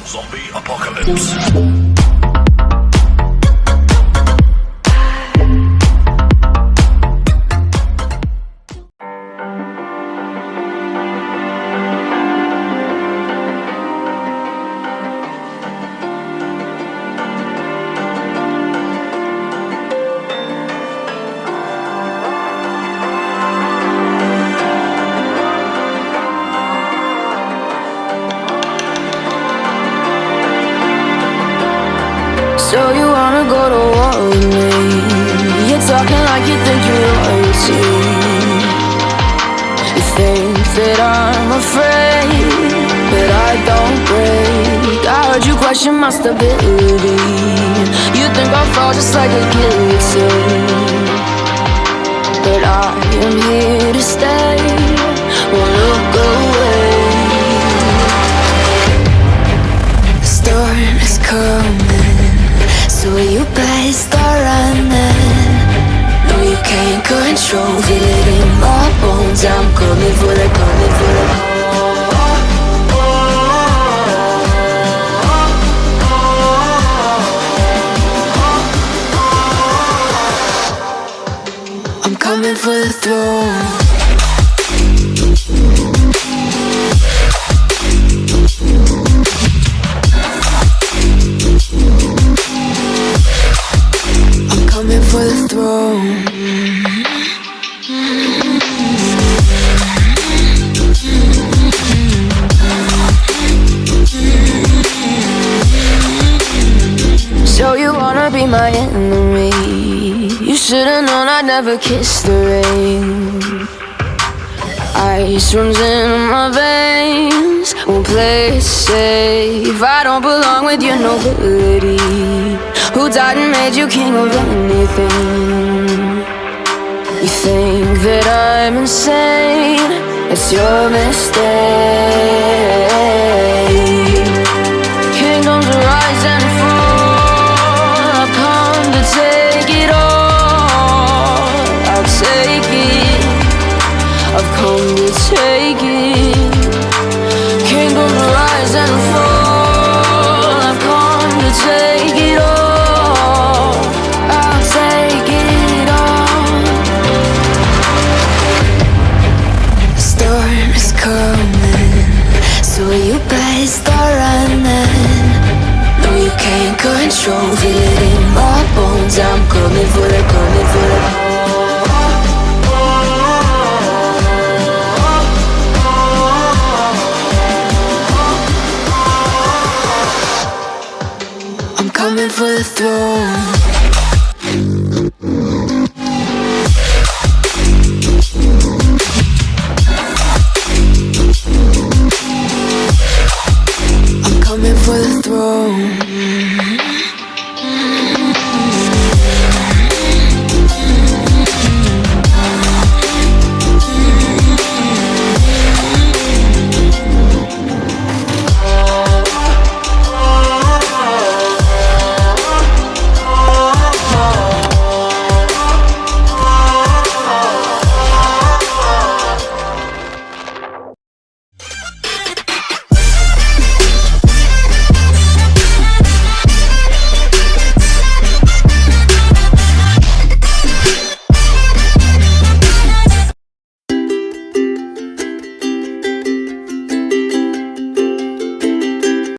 Zombie apocalypse. So you wanna go to war with me? You're talking like you think you're royalty. You think that I'm afraid, but I don't break. I heard you question my stability. You think I'll fall just like a guillotine, but I am here to stay. Won't look away. The storm is coming, so you better start running. No, you can't control, feel it in my bones. I'm coming for the, coming for the. I'm coming for the throne. Coming for the throne. So you wanna be my enemy? You should've known I'd never kiss the rain. Ice runs in my veins, won't play it safe. I don't belong with your nobility. Who died and made you king of anything? You think that I'm insane? It's your mistake. Kingdoms rise and fall, I've come to take it all. I'll take it, I've come to take it. Kingdoms rise and fall, I've come to take it all. I'll take it all. The storm is coming, so you better start running. No, you can't control, feel it